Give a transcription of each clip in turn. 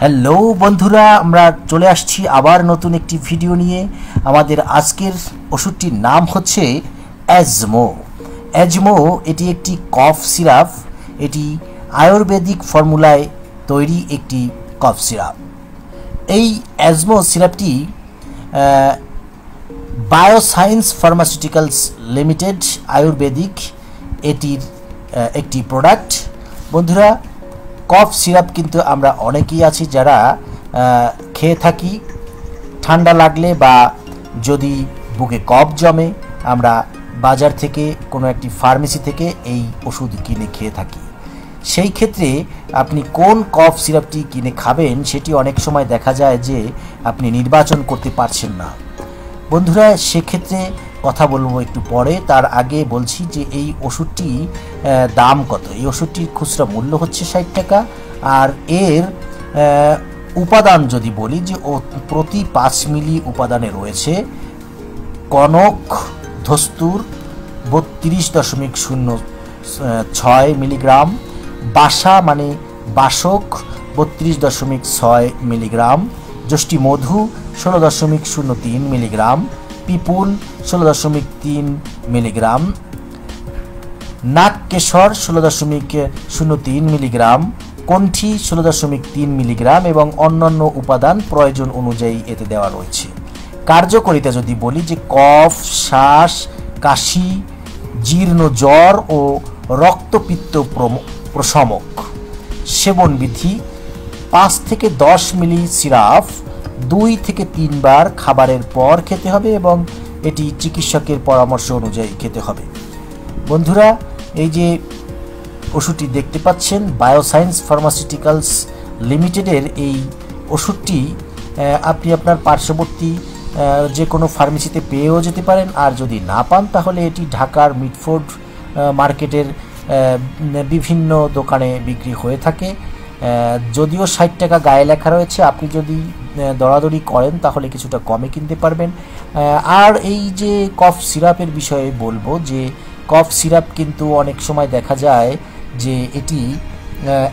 Hello বন্ধুরা, আমরা চলে আসছি আবার নতুন একটি ভিডিও নিয়ে। আমাদের আজকের ওষুধটির নাম হচ্ছে অ্যাজমো। অ্যাজমো এটি একটি কফ সিরাপ। এটি আয়ুর্বেদিক ফর্মুলায় তৈরি একটি কফ সিরাপ। এই অ্যাজমো সিরাপটি বায়োসায়েন্স ফার্মাসিউটিক্যালস লিমিটেড আয়ুর্বেদিক এটির একটি প্রোডাক্ট। বন্ধুরা, কফ সিরাপ কিন্তু আমরা অনেকেই আছি যারা খেয়ে থাকি। ঠান্ডা লাগলে বা যদি বুকে কফ জমে আমরা বাজার থেকে কোনো একটি ফার্মেসি থেকে এই ওষুধ কিনে খেয়ে থাকি। সেই ক্ষেত্রে আপনি কোন কফ সিরাপটি কিনে খাবেন সেটি অনেক সময় দেখা যায় যে আপনি নির্বাচন করতে পারছেন না। বন্ধুরা, সেক্ষেত্রে কথা বলবো একটু পরে। তার আগে বলছি যে এই ওষুধটি দাম কত। এই ওষুধটির খুচরা মূল্য হচ্ছে 60 টাকা। আর এর উপাদান যদি বলি যে প্রতি 5 মিলি উপাদানে রয়েছে কনক ধস্তুর 32.06 মিলিগ্রাম, বাসা মানে বাসক 32.6 মিলিগ্রাম, যষ্টি মধু 16.03 মিলিগ্রাম, পিপুল 16.3 মিলিগ্রাম, নাগকেশর 16.03 মিলিগ্রাম, কণ্ঠী 16.3 মিলিগ্রাম এবং অন্যান্য উপাদান প্রয়োজন অনুযায়ী এতে দেওয়া রয়েছে। কার্যকারিতা যদি বলি যে কফ, শ্বাস, কাশি, জীর্ণ জ্বর ও রক্তপিত্ত প্রশমক। সেবন বিধি 5 থেকে 10 মিলি সিরাপ 2 থেকে 3 বার খাবারের পর খেতে হবে এবং এটি চিকিৎসকের পরামর্শ অনুযায়ী খেতে হবে। বন্ধুরা, এই যে ওষুধটি দেখতে পাচ্ছেন বায়োসায়েন্স ফার্মাসিউটিক্যালস লিমিটেডের এই ওষুধটি আপনি আপনার পার্শ্ববর্তী যে কোনো ফার্মেসিতে পেয়েও যেতে পারেন। আর যদি না পান তাহলে এটি ঢাকার মিটফোর্ড মার্কেটের বিভিন্ন দোকানে বিক্রি হয়ে থাকে। যদিও 60 টাকা গায়ে লেখা রয়েছে, আপনি যদি দরাদরি করেন তাহলে কিছুটা কমে কিনতে পারবেন। আর এই যে কফ সিরাপের বিষয়ে বলবো যে কফ সিরাপ কিন্তু অনেক সময় দেখা যায় যে এটি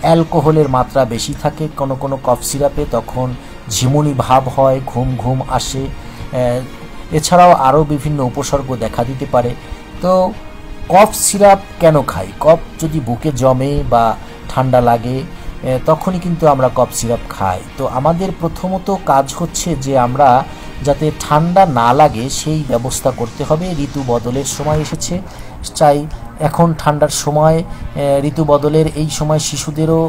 অ্যালকোহলের মাত্রা বেশি থাকে কোনো কোনো কফ সিরাপে, তখন ঝিমুনি ভাব হয়, ঘুম ঘুম আসে। এছাড়াও আরও বিভিন্ন উপসর্গ দেখা দিতে পারে। তো কফ সিরাপ কেন খাই? কফ যদি বুকে জমে বা ঠান্ডা লাগে তখনই কিন্তু আমরা কফ সিরাপ খাই। তো আমাদের প্রথমত কাজ হচ্ছে যে আমরা যাতে ঠান্ডা না লাগে সেই ব্যবস্থা করতে হবে। ঋতু বদলের সময় এসেছে, চাই এখন ঠান্ডার সময়, ঋতু বদলের এই সময় শিশুদেরও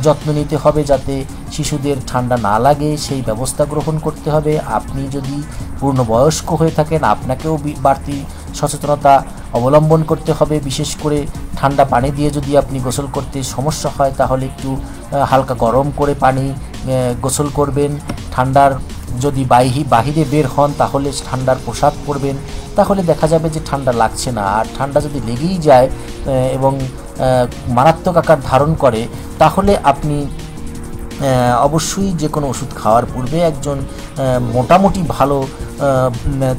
যত্ন নিতে হবে যাতে শিশুদের ঠান্ডা না লাগে, সেই ব্যবস্থা গ্রহণ করতে হবে। আপনি যদি পূর্ণবয়স্ক হয়ে থাকেন আপনাকেও বাড়তি সচেতনতা অবলম্বন করতে হবে। বিশেষ করে ঠান্ডা পানি দিয়ে যদি আপনি গোসল করতে সমস্যা হয় তাহলে একটু হালকা গরম করে পানি গোসল করবেন। ঠান্ডার যদি বাহিরে বের হন তাহলে ঠান্ডার পোশাক পরবেন, তাহলে দেখা যাবে যে ঠান্ডা লাগছে না। আর ঠান্ডা যদি লেগেই যায় এবং মারাত্মক আকার ধারণ করে তাহলে আপনি অবশ্যই যে কোনো ওষুধ খাওয়ার পূর্বে একজন মোটামুটি ভালো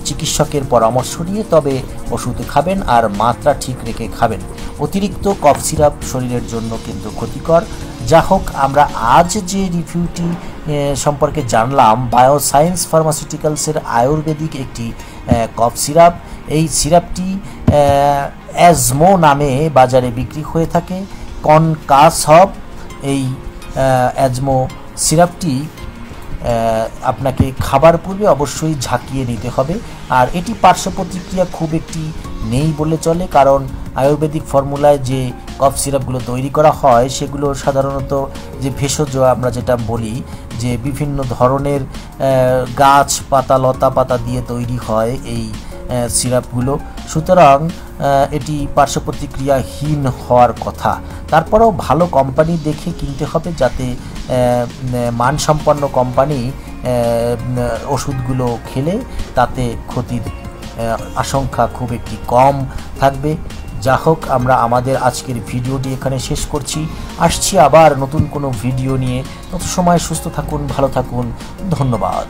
চিকিৎসকের পরামর্শ নিয়ে তবে ওষুধ খাবেন আর মাত্রা ঠিক রেখে খাবেন। অতিরিক্ত কফ সিরাপ শরীরের জন্য কিন্তু ক্ষতিকর। যা হোক, আমরা আজ যে রিভিউটি সম্পর্কে জানলাম বায়োসায়েন্স ফার্মাসিউটিক্যালসের আয়ুর্বেদিক একটি কফ সিরাপ। এই সিরাপটি অ্যাজমো নামে বাজারে বিক্রি হয়ে থাকে। কনকাসব এই অ্যাজমো সিরাপটি আপনাকে খাবার পূর্বে অবশ্যই ঝাঁকিয়ে নিতে হবে। আর এটি পার্শ্ব প্রতিক্রিয়া খুব একটি নেই বলে চলে, কারণ আয়ুর্বেদিক ফর্মুলায় যে কফ সিরাপগুলো তৈরি করা হয় সেগুলো সাধারণত যে ভেষজ আমরা যেটা বলি যে বিভিন্ন ধরনের গাছ পাতা লতা পাতা দিয়ে তৈরি হয় এই সিরাপগুলো। সুতরাং এটি পার্শ্ব প্রতিক্রিয়াহীন হওয়ার কথা। তারপরেও ভালো কোম্পানি দেখে কিনতে হবে যাতে মানসম্পন্ন কোম্পানি ওষুধগুলো খেলে তাতে ক্ষতির আশঙ্কা খুব একটি কম থাকবে। যা হোক, আমরা আমাদের আজকের ভিডিওটি এখানে শেষ করছি। আসছি আবার নতুন কোনো ভিডিও নিয়ে। তত সময় সুস্থ থাকুন, ভালো থাকুন, ধন্যবাদ।